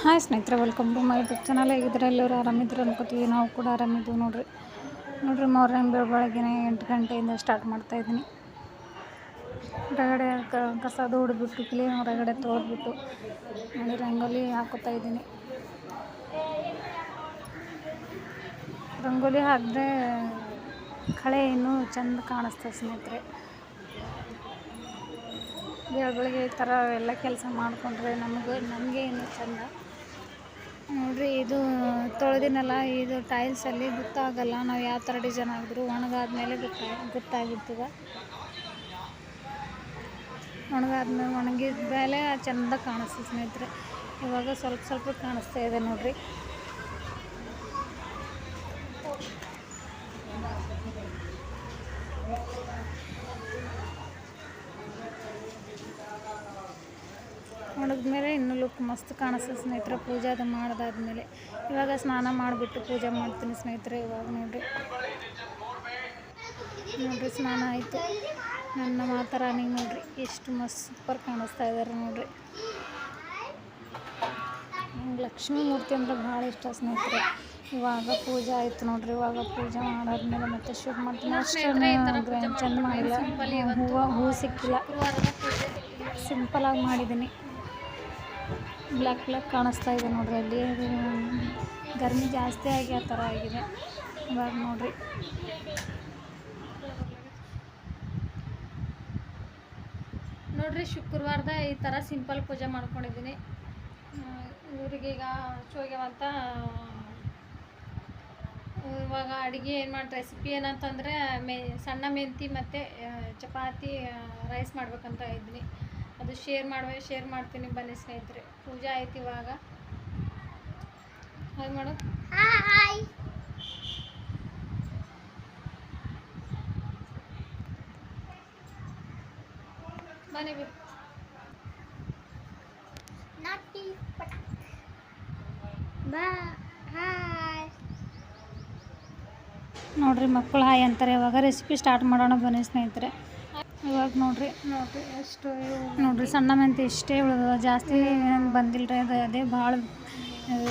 Hi ಸ್ನೇಹಿತರೆ, welcome to my YouTube channel. ಹೇಗಿದ್ರೆ ಎಲ್ಲರೂ ಆರಾಮಿದ್ರು ಅನ್ಕೋತೀವಿ. ನಾವು ಕೂಡ ಆರಾಮಿದ್ದೀವಿ ನೋಡ್ರಿ ಮಾರ್ನಿಂಗ್ ಬೆಳಗ್ಗೆನೇ 8 ಗಂಟೆಯಿಂದ ಸ್ಟಾರ್ಟ್ ಮಾಡ್ತಾಯಿದ್ದೀನಿ. ಹೊರಗಡೆ ಕಸ ಹೊಡೆದ್ಬಿಟ್ಟು ಕ್ಲೀನ್ ಹೊರಗಡೆ ತೊಳೆದ್ಬಿಟ್ಟು ನೋಡಿ ರಂಗೋಲಿ ಹಾಕೋತಾ ಇದ್ದೀನಿ. ರಂಗೋಲಿ ಹಾಕಿದ್ರೆ ಕಳೆ ಇನ್ನೂ ಚೆಂದ ಕಾಣಿಸ್ತದೆ ಸ್ನೇಹಿತರೆ. ಬೆಳಗ್ಗೆ ಈ ಥರ ಎಲ್ಲ ಕೆಲಸ ಮಾಡಿಕೊಂಡ್ರೆ ನಮಗೆ ಇನ್ನೂ ಚೆಂದ ನೋಡ್ರಿ. ಇದು ತೊಳೆದಿನಲ್ಲ, ಇದು ಟೈಲ್ಸಲ್ಲಿ ಗೊತ್ತಾಗಲ್ಲ ನಾವು ಯಾವ ಥರ ಡಿಸೈನ್ ಆಗಿದ್ರು. ಒಣಗಾದ್ಮೇಲೆ ಗೊತ್ತಾಗಿರ್ತದೆ. ಒಣಗಿದ ಮೇಲೆ ಚೆಂದ ಕಾಣಿಸ್ತದೆ ಸ್ನೇಹಿತರೆ. ಇವಾಗ ಸ್ವಲ್ಪ ಕಾಣಿಸ್ತಾ ಇದೆ ನೋಡ್ರಿ. ಒಣಗಿದ್ಮೇಲೆ ಇನ್ನೂ ಲುಕ್ ಮಸ್ತ್ ಕಾಣಿಸ್ತದೆ ಸ್ನೇಹಿತರೆ. ಪೂಜೆ ಅದು ಮಾಡಿದಾದ್ಮೇಲೆ ಇವಾಗ ಸ್ನಾನ ಮಾಡಿಬಿಟ್ಟು ಪೂಜೆ ಮಾಡ್ತೀನಿ ಸ್ನೇಹಿತರೆ. ಇವಾಗ ನೋಡ್ರಿ ಸ್ನಾನ ಆಯಿತು. ನನ್ನ ಮಾತಾರಾಣಿ ನೋಡ್ರಿ ಎಷ್ಟು ಮಸ್ತ್ ಸೂಪರ್ ಕಾಣಿಸ್ತಾ ಇದ್ದಾರೆ ನೋಡ್ರಿ. ನಂಗೆ ಲಕ್ಷ್ಮೀ ಮೂರ್ತಿ ಅಂದರೆ ಭಾಳ ಇಷ್ಟ ಸ್ನೇಹಿತರೆ. ಇವಾಗ ಪೂಜೆ ಆಯಿತು ನೋಡ್ರಿ. ಇವಾಗ ಪೂಜೆ ಮಾಡಾದ್ಮೇಲೆ ಮತ್ತೆ ಶೂಟ್ ಮಾಡ್ತೀನಿ. ಅಷ್ಟು ಚೆಂದ ಮಾಡಿಲ್ಲ, ಹೂವು ಸಿಕ್ಕಿಲ್ಲ, ಸಿಂಪಲಾಗಿ ಮಾಡಿದ್ದೀನಿ. ಬ್ಲ್ಯಾಕ್ ಕಾಣಿಸ್ತಾ ಇದೆ ನೋಡ್ರಿ. ಅಲ್ಲಿ ಗರ್ಮಿ ಜಾಸ್ತಿ ಆಗಿ ಆ ಥರ ಆಗಿದೆ ಇವಾಗ ನೋಡ್ರಿ ಶುಕ್ರವಾರದ ಈ ಥರ ಸಿಂಪಲ್ ಪೂಜೆ ಮಾಡ್ಕೊಂಡಿದ್ದೀನಿ. ಇವರಿಗೆ ಈಗ ಶೋಗ್ಯವಂತ ಇವಾಗ ಅಡುಗೆ ಏನು ಮಾಡಿ ರೆಸಿಪಿ ಏನಂತಂದರೆ ಸಣ್ಣ ಮೆಂತಿ ಮತ್ತು ಚಪಾತಿ ರೈಸ್ ಮಾಡ್ಬೇಕಂತ ಇದ್ದೀನಿ. ಅದು ಶೇರ್ ಮಾಡ್ತೀನಿ ಬನ್ನಿ ಸ್ನೇಹಿತರೆ. ಪೂಜೆ ಆಯ್ತು ಇವಾಗ. ಹಾಯ್ ಮಾಡು. ಹಾಯ್ ಬನ್ನಿ ನೋಡ್ರಿ ಮಕ್ಕಳು ಹಾಯ್ ಅಂತಾರೆ. ಇವಾಗ ರೆಸಿಪಿ ಸ್ಟಾರ್ಟ್ ಮಾಡೋಣ ಬನ್ನಿ ಸ್ನೇಹಿತರೆ. ಇವಾಗ ನೋಡ್ರಿ ಸಣ್ಣ ಮೆಂತಿ ಇಷ್ಟೇ ಉಳಿದ, ಜಾಸ್ತಿ ಬಂದಿಲ್ಲ ರೀ. ಅದೇ ಭಾಳ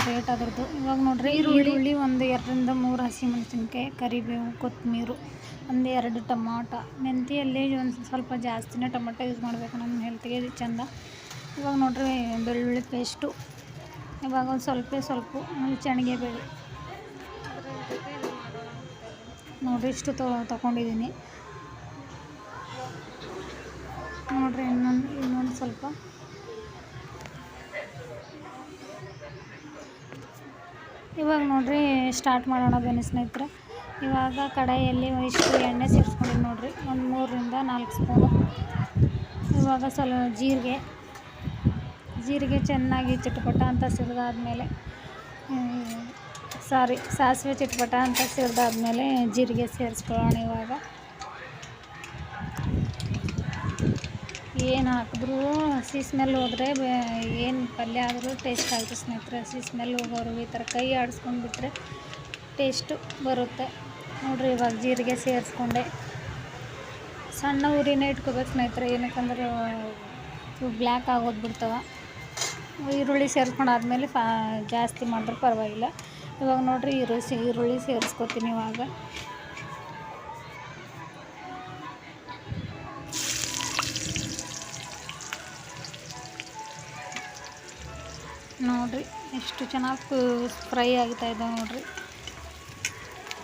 ರೇಟ್ ಅದ್ರದ್ದು. ಇವಾಗ ನೋಡ್ರಿ ಈರುಳ್ಳಿ ಒಂದು 2ರಿಂದ 3 ಹಸಿಮೆಣಸಿನ್ಕಾಯಿ, ಕರಿಬೇವು, ಕೊತ್ತಂಬರಿ, 1-2 ಟೊಮಾಟೊ. ಮೆಂತಿಯಲ್ಲಿ ಒಂದು ಸ್ವಲ್ಪ ಜಾಸ್ತಿನೇ ಟೊಮಾಟೊ ಯೂಸ್ ಮಾಡಬೇಕು, ನಮ್ಮ ಹೆಲ್ತ್ಗೆ ಚೆಂದ. ಇವಾಗ ನೋಡ್ರಿ ಬೆಳ್ಳುಳ್ಳಿ ಪೇಸ್ಟು, ಇವಾಗ ಒಂದು ಸ್ವಲ್ಪ ಚೆಣಿಗೆ ಬೇಳೆ ನೋಡ್ರಿ ಇಷ್ಟು ತೊಗೊಂಡಿದ್ದೀನಿ ನೋಡ್ರಿ. ಇನ್ನೊಂದು ಸ್ವಲ್ಪ ಇವಾಗ ನೋಡ್ರಿ ಸ್ಟಾರ್ಟ್ ಮಾಡೋಣ ಬನ್ನಿ ಸ್ನೇಹಿತರೆ. ಇವಾಗ ಕಡಾಯಿಯಲ್ಲಿ ಇಷ್ಟು ಎಣ್ಣೆ ಸೇರಿಸ್ಕೊಂಡಿದ್ದೀನಿ ನೋಡ್ರಿ, ಒಂದು 3ರಿಂದ 4 ಸ್ಪೂನು. ಇವಾಗ ಸ್ವಲ್ಪ ಜೀರಿಗೆ ಚೆನ್ನಾಗಿ ಚಿಟಪಟ ಅಂತ ಸಿಡಿದಾದ್ಮೇಲೆ ಸಾಸಿವೆ ಚಿಟಪಟ ಅಂತ ಸಿಡಿದಾದ್ಮೇಲೆ ಜೀರಿಗೆ ಸೇರಿಸ್ಕೊಳ್ಳೋಣ. ಇವಾಗ ಏನು ಹಾಕಿದ್ರೂ ಹಸಿ ಸ್ಮೆಲ್ ಹೋದರೆ ಏನು ಪಲ್ಯ ಆದರೂ ಟೇಸ್ಟ್ ಆಗುತ್ತೆ ಸ್ನೇಹಿತರೆ. ಹಸಿ ಸ್ಮೆಲ್ ಹೋಗೋರು ಈ ಥರ ಕೈ ಆಡಿಸ್ಕೊಂಡು ಬಿಟ್ಟರೆ ಟೇಸ್ಟು ಬರುತ್ತೆ ನೋಡ್ರಿ. ಇವಾಗ ಜೀರಿಗೆ ಸೇರಿಸ್ಕೊಂಡೆ ಸಣ್ಣ ಉರಿನೇ ಇಟ್ಕೋಬೇಕು ಸ್ನೇಹಿತರೆ, ಏನಕ್ಕಂದ್ರೆ ಬ್ಲ್ಯಾಕ್ ಆಗೋದು ಬಿಡ್ತಾವೆ. ಈರುಳ್ಳಿ ಸೇರಿಸ್ಕೊಂಡಾದ್ಮೇಲೆ ಜಾಸ್ತಿ ಮಾಡಿದ್ರೆ ಪರವಾಗಿಲ್ಲ. ಇವಾಗ ನೋಡ್ರಿ ಈರುಳ್ಳಿ ಸೇರಿಸ್ಕೊತೀನಿ ಇವಾಗ. ನೋಡ್ರಿ ಎಷ್ಟು ಚೆನ್ನಾಗಿ ಫ್ರೈ ಆಗ್ತಾ ಇದೆ ನೋಡ್ರಿ.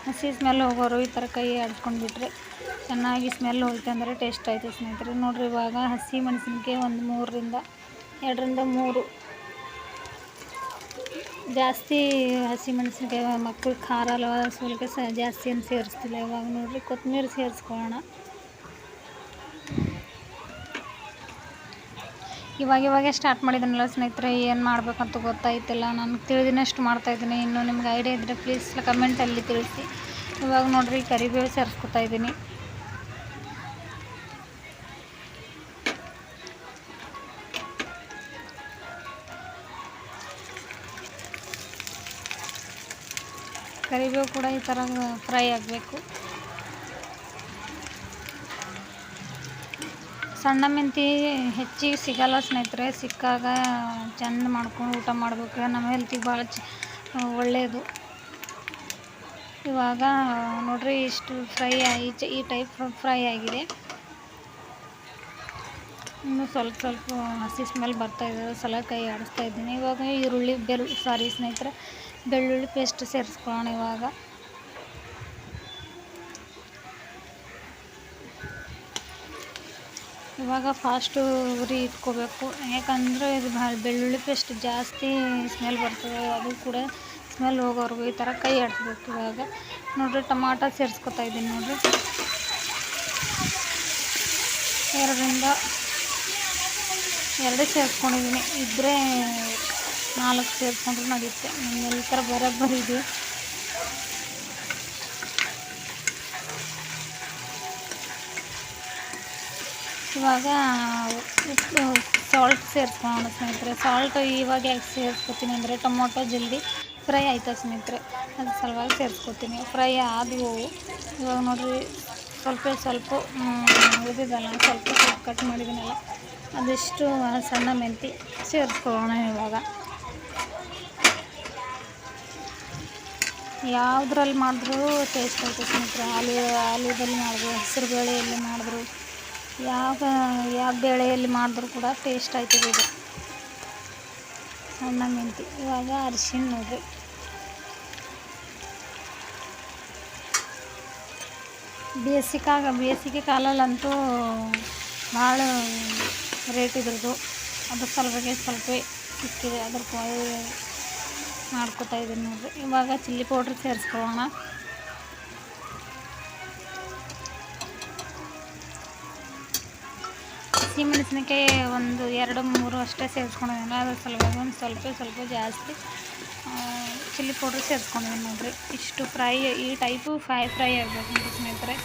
ಹಸಿ ಸ್ಮೆಲ್ ಹೋಗೋರು ಈ ಥರ ಕೈ ಆಡಿಸ್ಕೊಂಡು ಬಿಟ್ಟರೆ ಚೆನ್ನಾಗಿ ಸ್ಮೆಲ್ ಹೋಯ್ತು ಅಂದರೆ ಟೇಸ್ಟ್ ಆಯಿತು ಸ್ನೇಹಿತರೆ. ನೋಡ್ರಿ ಇವಾಗ ಹಸಿ ಮೆಣಸಿನ್ಕಾಯಿ ಒಂದು 2ರಿಂದ 3 ಜಾಸ್ತಿ ಹಸಿ ಮೆಣಸಿನ್ಕಾಯಿ ಮಕ್ಕಳು ಖಾರ ಅಲ್ವ, ಸ್ವಲ್ಪ ಜಾಸ್ತಿ ಏನು ಸೇರಿಸ್ತಿಲ್ಲ. ಇವಾಗ ನೋಡ್ರಿ ಕೊತ್ತಂಬರಿ ಸೇರಿಸ್ಕೊಳ್ಳೋಣ. ಇವಾಗ ಸ್ಟಾರ್ಟ್ ಮಾಡಿದ್ದೀನಲ್ಲ ಸ್ನೇಹಿತರೆ, ಏನು ಮಾಡಬೇಕಂತ ಗೊತ್ತಾಯ್ತಿಲ್ಲ. ನನಗೆ ತಿಳಿದಿನಷ್ಟು ಮಾಡ್ತಾಯಿದ್ದೀನಿ. ಇನ್ನೂ ನಿಮ್ಗೆ ಐಡಿಯಾ ಇದ್ದರೆ ಪ್ಲೀಸ್ ಕಮೆಂಟಲ್ಲಿ ತಿಳಿಸಿ. ಇವಾಗ ನೋಡ್ರಿ ಕರಿಬೇವು ಸೇರಿಸ್ಕೊತಾ ಇದ್ದೀನಿ. ಕರಿಬೇವು ಕೂಡ ಈ ಥರ ಫ್ರೈ ಆಗಬೇಕು. ಸಣ್ಣ ಮೆಂತಿ ಹೆಚ್ಚಿಗೆ ಸಿಗಲ್ಲ ಸ್ನೇಹಿತರೆ. ಸಿಕ್ಕಾಗ ಚೆಂದ ಮಾಡ್ಕೊಂಡು ಊಟ ಮಾಡಬೇಕು. ನಮ್ಮ ಹೆಲ್ತಿಗೆ ಭಾಳ ಒಳ್ಳೆಯದು. ಇವಾಗ ನೋಡ್ರಿ ಇಷ್ಟು ಈ ಟೈಪ್ ಫ್ರೈ ಆಗಿದೆ. ಇನ್ನು ಸ್ವಲ್ಪ ಹಸಿ ಸ್ಮೆಲ್ ಬರ್ತಾಯಿದೆ, ಸಲ ಕೈ ಆಡಿಸ್ತಾ ಇದ್ದೀನಿ. ಇವಾಗ ಸ್ನೇಹಿತರೆ ಬೆಳ್ಳುಳ್ಳಿ ಪೇಸ್ಟ್ ಸೇರಿಸ್ಕೊಳ್ಳೋಣ. ಇವಾಗ ಫಾಸ್ಟು ಉರಿ ಇಟ್ಕೋಬೇಕು, ಯಾಕಂದರೆ ಇದು ಬೆಳ್ಳುಳ್ಳಿ ಪೇಸ್ಟ್ ಜಾಸ್ತಿ ಸ್ಮೆಲ್ ಬರ್ತದೆ. ಅದು ಕೂಡ ಸ್ಮೆಲ್ ಹೋಗೋವರೆಗೂ ಈ ಥರ ಕೈ ಆಡಿಸ್ಬೇಕು. ಇವಾಗ ನೋಡಿರಿ ಟೊಮಾಟೊ ಸೇರಿಸ್ಕೊತಾ ಇದ್ದೀನಿ. ನೋಡಿರಿ 2 ಸೇರಿಸ್ಕೊಂಡಿದ್ದೀನಿ. ಇದ್ದರೆ 4 ಸೇರಿಸ್ಕೊಂಡ್ರೂ ನಡೆಯುತ್ತೆ. ಈ ಥರ ಬರೋಬ್ಬರಿ ಇದೆ. ಇವಾಗ ಸಾಲ್ಟ್ ಸೇರಿಸ್ಕೊಳ್ಳೋಣ ಸ್ನೇಹಿತರೆ. ಸಾಲ್ಟ್ ಇವಾಗ ಯಾಕೆ ಸೇರಿಸ್ಕೊತೀನಿ ಅಂದರೆ ಟೊಮೊಟೊ ಜಲ್ದಿ ಫ್ರೈ ಆಯ್ತು ಸ್ನೇಹಿತರೆ, ಅದು ಸಲುವಾಗಿ ಸೇರಿಸ್ಕೊತೀನಿ. ಫ್ರೈ ಆದವು. ಇವಾಗ ನೋಡಿರಿ ಸ್ವಲ್ಪ ಉಳಿದಿದ್ದಲ್ಲ, ಸ್ವಲ್ಪ ಕಟ್ ಮಾಡಿದ್ದೀನಲ್ಲ, ಅದೆಷ್ಟು ಸಣ್ಣ ಮೆಂತಿ ಸೇರಿಸ್ಕೊಳ್ಳೋಣ. ಇವಾಗ ಯಾವುದ್ರಲ್ಲಿ ಮಾಡಿದ್ರೂ ಟೇಸ್ಟ್ ಆಯ್ತು ಸ್ನೇಹಿತರೆ. ಆಲೂದಲ್ಲಿ ಮಾಡಿದ್ರು, ಹೆಸರು ಬೇಳೆಯಲ್ಲಿ ಮಾಡಿದ್ರು, ಯಾವ ಬೇಳೆಯಲ್ಲಿ ಮಾಡಿದ್ರು ಕೂಡ ಟೇಸ್ಟ್ ಆಯ್ತದೆ ಇದು ಸಣ್ಣ ಮೆಂತಿ. ಇವಾಗ ಅರಿಶಿಣ ನೋಡಿರಿ, ಬೇಸಿಗೆ ಕಾಲಲ್ಲಂತೂ ಭಾಳ ರೇಟ್ ಇದ್ರದ್ದು. ಅದ್ರ ಸಲುವಾಗಿ ಸ್ವಲ್ಪ ಸಿಕ್ಕಿದೆ, ಅದ್ರ ಮಾಡ್ಕೊತಾ ಇದ್ದೀನಿ ನೋಡಿರಿ. ಇವಾಗ ಚಿಲ್ಲಿ ಪೌಡ್ರ್ ಸೇರಿಸ್ಕೊಳ್ಳೋಣ. ಹಸಿಮೆಣಸಿನಕಾಯಿ 1, 2, 3 ಅಷ್ಟೇ ಸೇರಿಸ್ಕೊಂಡಿದ್ದೀನಿ. ಅದ್ರ ಸಲುವಾಗಿ ಒಂದು ಸ್ವಲ್ಪ ಜಾಸ್ತಿ ಚಿಲ್ಲಿ ಪೌಡ್ರ್ ಸೇರಿಸ್ಕೊಂಡಿದ್ದೀನಿ ನೋಡಿರಿ. ಇಷ್ಟು ಈ ಟೈಪು ಫ್ರೈ ಆಗಬೇಕು ನೋಡಿ ಸ್ನೇಹಿತರೆ.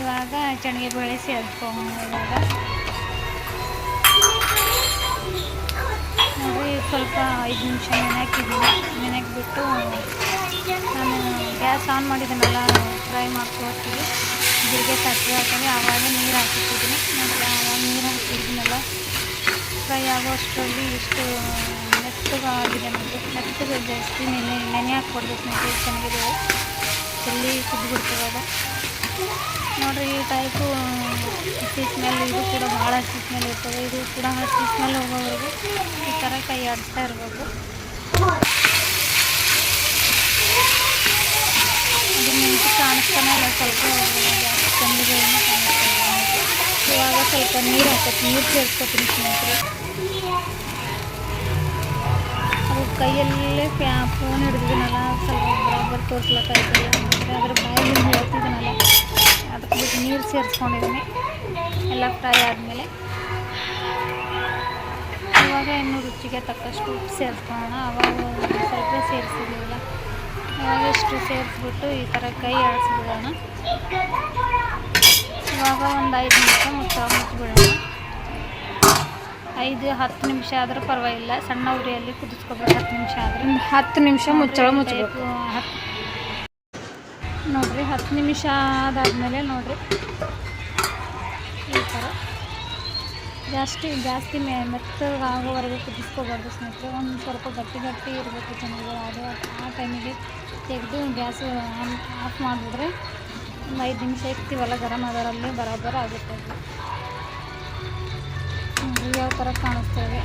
ಇವಾಗ ಚಣಿಗೆ ಬೇಳೆ ಸೇರಿಸ್ಕೊಳ್ಳೋಣ. ಇವಾಗ ನೋಡಿ ಸ್ವಲ್ಪ 5 ನಿಮಿಷ ನೆನೆಯಕ್ಕೆ ಬಿಟ್ಟು ನಾನು ಗ್ಯಾಸ್ ಆನ್ ಮಾಡಿದ್ದೀನಲ್ಲ, ಫ್ರೈ ಮಾಡ್ಕೊಳ್ತೀವಿ. ಜೀರಿಗೆ ಸಾಸಿವೆ ಹಾಕಿ ಆವಾಗ ನೀರು ಹಾಕಿಟ್ಟಿದ್ದೀನಿ. ಮತ್ತು ಆವಾಗ ನೀರು ಹಾಕಿದ್ದೀನಲ್ಲ, ಫ್ರೈ ಆಗೋ ಅಷ್ಟರಲ್ಲಿ ಇಷ್ಟು ಮೆತ್ತಗಾಗಿದೆ ನೋಡಿ. ಮೆತ್ತಗೆ ಜಾಸ್ತಿ ನೆನೆ ಹಾಕ್ಕೊಡ್ದು ಸ್ನೇಹಿತರೆ. ಚೆನ್ನಾಗಿದೆ, ಜಲ್ದಿ ಕುದ್ದುಬಿಡ್ತದೆ ಅದು ನೋಡಿರಿ. ಈ ಟೈಪು ಹಸಿ ಸ್ಮೆಲ್, ಇದು ಕೂಡ ಭಾಳ ಹಸಿ ಸ್ಮೆಲ್ ಇರ್ತದೆ. ಇದು ಕೂಡ ಹಸಿ ಸ್ಮೆಲ್ ಹೋಗೋವರೆಗೂ ಈ ಥರ ಕೈ ಆಡಿಸ್ತಾ ಇರಬೇಕು. ಅದು ಮೆಂತಿ ಕಾಣಿಸ್ತಾನೆ ಇಲ್ಲ, ಸ್ವಲ್ಪ ಚೆಂದಿಗೆ ಕಾಣಿಸ್ತಾ ಇದೆ. ಇವಾಗ ಸ್ವಲ್ಪ ನೀರು ಸೇರಿಸ್ಕೊತೀನಿ ಸ್ನೇಹಿತರೆ. ಅದು ಕೈಯಲ್ಲೇ ಫೋನ್ ಹಿಡಿದಿದ್ದೀನಲ್ಲ, ಸ್ವಲ್ಪ ಬರಾಬರ್ ತೋರಿಸ್ಲಕ್ಕಾಯ್ತಲ್ಲ, ಅದ್ರ ಬಾಯಲ್ಲಿ ಹೇಳ್ತಿದ್ದೀನಲ್ಲ, ಅದಕ್ಕೆ ನೀರು ಸೇರಿಸ್ಕೊಂಡಿದ್ದೀನಿ ಎಲ್ಲ ಫ್ರೈ ಆದಮೇಲೆ. ಇವಾಗ ಇನ್ನು ರುಚಿಗೆ ತಕ್ಕಷ್ಟು ಉಪ್ಪು ಸೇರಿಸ್ಕೊಳ್ಳೋಣ. ಅವಾಗ ಸ್ವಲ್ಪ ಸೇರಿಸಿದ್ದೀವಲ್ಲ, ಇವಾಗ ಇಷ್ಟು ಸೇರಿಸ್ಬಿಟ್ಟು ಈ ಥರ ಕೈ ಆಡಿಸ್ಬಿಡೋಣ. ಇವಾಗ ಒಂದು 5 ನಿಮಿಷ ಮುಚ್ಚಿಬಿಡೋಣ. 5-10 ನಿಮಿಷ ಆದರೂ ಪರವಾಗಿಲ್ಲ, ಸಣ್ಣ ಉರಿಯಲ್ಲಿ ಕುದಿಸ್ಕೊಬೇಕು. 10 ನಿಮಿಷ ಆದರೆ 10 ನಿಮಿಷ ಮುಚ್ಚಬೇಕು. ನೋಡಿರಿ 10 ನಿಮಿಷ ಆದಾದಮೇಲೆ ನೋಡಿರಿ ಈ ಥರ ಜಾಸ್ತಿ ಮೆತ್ತಗಾಗೋವರೆಗೂ ಕುದಿಸ್ಕೋಬಾರ್ದು ಸ್ನೇಹಿತರೆ. ಒಂದು ಸ್ವಲ್ಪ ಗಟ್ಟಿ ಇರಬೇಕು ಚೆನ್ನಾಗಿ. ಅದು ಆ ಟೈಮಿಗೆ ತೆಗೆದು ಗ್ಯಾಸ್ ಆಫ್ ಮಾಡಿಬಿಟ್ರೆ ಒಂದು 5 ನಿಮಿಷ ಇಕ್ತೀವಲ್ಲ ಗರಂ, ಅದರಲ್ಲಿ ಬರಾಬರ್ ಆಗುತ್ತೆ. ಯಾವ ಥರ ಕಾಣಿಸ್ತೇವೆ.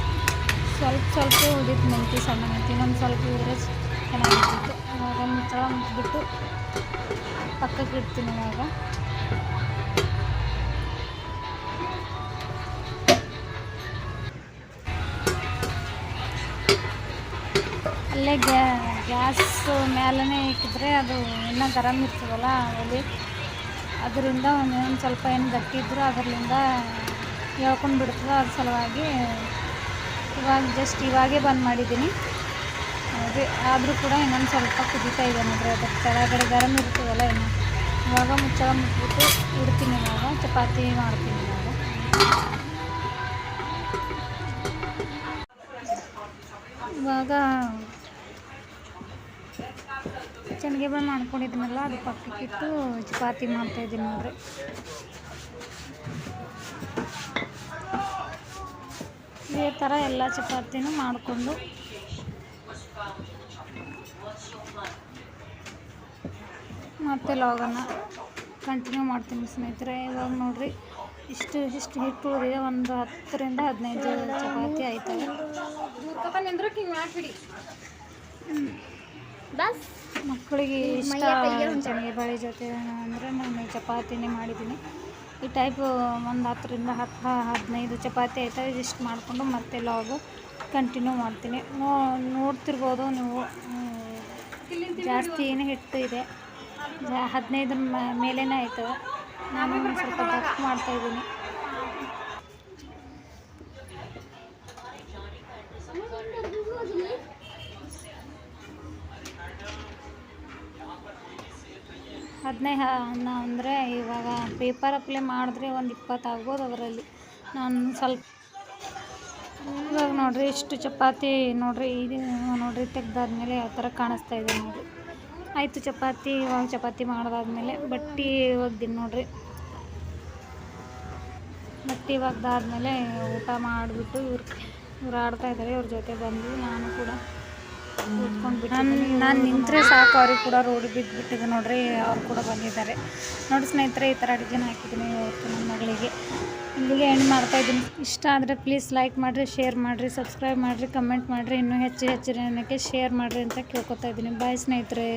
ಸ್ವಲ್ಪ ಉಳಿದಿತ್ತು ಮೆಂತಿ, ಸಣ್ಣ ಮೆಂತಿ, ಇನ್ನೊಂದು ಸ್ವಲ್ಪ ಉಳಿದ್ರೆ ಚೆನ್ನಾಗಿರ್ತಿತ್ತು. ಇವಾಗ ಮುಚ್ಚಳ ಮುಚ್ಚಿಬಿಟ್ಟು ಪಕ್ಕಕ್ಕೆ ಇಡ್ತೀನಿ. ಇವಾಗ ಅಲ್ಲೇ ಗ್ಯಾಸ್ ಮೇಲೇ ಇಕ್ಕಿದ್ರೆ ಅದು ಇನ್ನೂ ಗರಂ ಇರ್ತದಲ್ಲ ಒಲೆ, ಅದರಿಂದ ಒಂದು ಸ್ವಲ್ಪ ಏನು ಗಟ್ಟಿ ಇದ್ದರೂ ಅದರಿಂದ ಹೇಳ್ಕೊಂಡು ಬಿಡ್ತದೆ. ಅದ್ರ ಸಲುವಾಗಿ ಇವಾಗೇ ಬಂದ್ ಮಾಡಿದ್ದೀನಿ. ಆದರೂ ಕೂಡ ಇನ್ನೊಂದು ಸ್ವಲ್ಪ ಕುದೀತಾ ಇದೆ ನೋಡ್ರಿ. ಅದಕ್ಕೆ ಕೆಳಗಡೆ ಗರಂ ಇರ್ತದಲ್ಲ ಇನ್ನು. ಇವಾಗ ಮುಚ್ಚಳ ಮುಚ್ಚಿಬಿಟ್ಟು ಇಡ್ತೀನಿ. ಇವಾಗ ಚಪಾತಿ ಮಾಡ್ತೀನಿ. ಇವಾಗ ಚೆನ್ನಿಗೆ ಬಂದು ಮಾಡ್ಕೊಂಡಿದ್ದೀನಲ್ಲ, ಅದು ಪಕ್ಕಕ್ಕಿಟ್ಟು ಚಪಾತಿ ಮಾಡ್ತಾಯಿದ್ದೀನಿ ನೋಡ್ರಿ. ಇದೇ ಥರ ಎಲ್ಲ ಚಪಾತಿನೂ ಮಾಡಿಕೊಂಡು ಮತ್ತೆ ಲಾಗನ್ನು ಕಂಟಿನ್ಯೂ ಮಾಡ್ತೀನಿ ಸ್ನೇಹಿತರೆ. ಇವಾಗ ನೋಡಿರಿ ಇಷ್ಟು ಹಿಟ್ಟು ಉಳಿದಿದೆ. ಒಂದು 10ರಿಂದ 15 ಚಪಾತಿ ಆಯ್ತವೆ. ಮಕ್ಕಳಿಗೆ ಇಷ್ಟ ಶನಗಬೇಳೆ ಜೊತೆ ಅಂದರೆ ನಾನು ಚಪಾತಿನೇ ಮಾಡಿದ್ದೀನಿ. ಈ ಟೈಪ್ ಒಂದು 10ರಿಂದ 15 ಚಪಾತಿ ಆಯ್ತವೆ. ಇದಿಷ್ಟು ಮಾಡಿಕೊಂಡು ಮತ್ತೆ ಲಾಗು ಕಂಟಿನ್ಯೂ ಮಾಡ್ತೀನಿ. ನೋಡ್ತಿರ್ಬೋದು ನೀವು, ಜಾಸ್ತಿ ಏನು ಹಿಟ್ಟು ಇದೆ, 15 ಮೇಲೇ ಆಯ್ತವೆ. ನಾನು ಸ್ವಲ್ಪ ದಪ್ಪ ಮಾಡ್ತಾಯಿದ್ದೀನಿ. ಅಂದರೆ ಇವಾಗ ಪೇಪರ್ ಅಪ್ಲೈ ಮಾಡಿದ್ರೆ ಒಂದು 20 ಆಗ್ಬೋದು. ಅದರಲ್ಲಿ ನಾನು ಸ್ವಲ್ಪ ಇವಾಗ ನೋಡಿರಿ ಇಷ್ಟು ಚಪಾತಿ ನೋಡಿರಿ, ಇದು ನೋಡಿರಿ ತೆಗ್ದಾದ್ಮೇಲೆ ಯಾವ ಥರ ಕಾಣಿಸ್ತಾ ಇದೆ ನೋಡಿರಿ. ಆಯಿತು ಚಪಾತಿ. ಇವಾಗ ಚಪಾತಿ ಮಾಡಿದಾದ್ಮೇಲೆ ಬಟ್ಟೆ ಒಗ್ದೀನಿ ನೋಡಿರಿ. ಬಟ್ಟೆ ಒಗ್ದಾದ್ಮೇಲೆ ಊಟ ಮಾಡಿಬಿಟ್ಟು ಇವ್ರು ಆಡ್ತಾಯಿದ್ದಾರೆ. ಇವ್ರ ಜೊತೆ ಬಂದು ನಾನು ಕೂಡ ಕೂತ್ಕೊಂಡ್ಬಿಟ್ಟು ನಾನು ನಿಂತರೆ ಸಾಕು, ಅವ್ರಿಗೆ ಕೂಡ ರೋಡಿ ಬಿದ್ದುಬಿಟ್ಟಿದೆ ನೋಡಿರಿ. ಅವ್ರು ಕೂಡ ಬಂದಿದ್ದಾರೆ ನೋಡಿ ಸ್ನೇಹಿತರೆ. ಈ ಥರ ಅಡುಗೆನ ಹಾಕಿದ್ದೀನಿ ಇವತ್ತು ನನ್ನ ಮಗಳಿಗೆ. ಇಲ್ಲಿಗೆ ಎಂಡ್ ಮಾಡ್ತಾಯಿದ್ದೀನಿ. ಇಷ್ಟ ಆದರೆ ಪ್ಲೀಸ್ ಲೈಕ್ ಮಾಡಿರಿ, ಶೇರ್ ಮಾಡಿರಿ, ಸಬ್ಸ್ಕ್ರೈಬ್ ಮಾಡಿರಿ, ಕಮೆಂಟ್ ಮಾಡಿರಿ. ಇನ್ನೂ ಹೆಚ್ಚಿನ ಜನಕ್ಕೆ ಶೇರ್ ಮಾಡಿರಿ ಅಂತ ಕೇಳ್ಕೊತಾ ಇದ್ದೀನಿ. ಬಾಯ್ ಸ್ನೇಹಿತರೆ.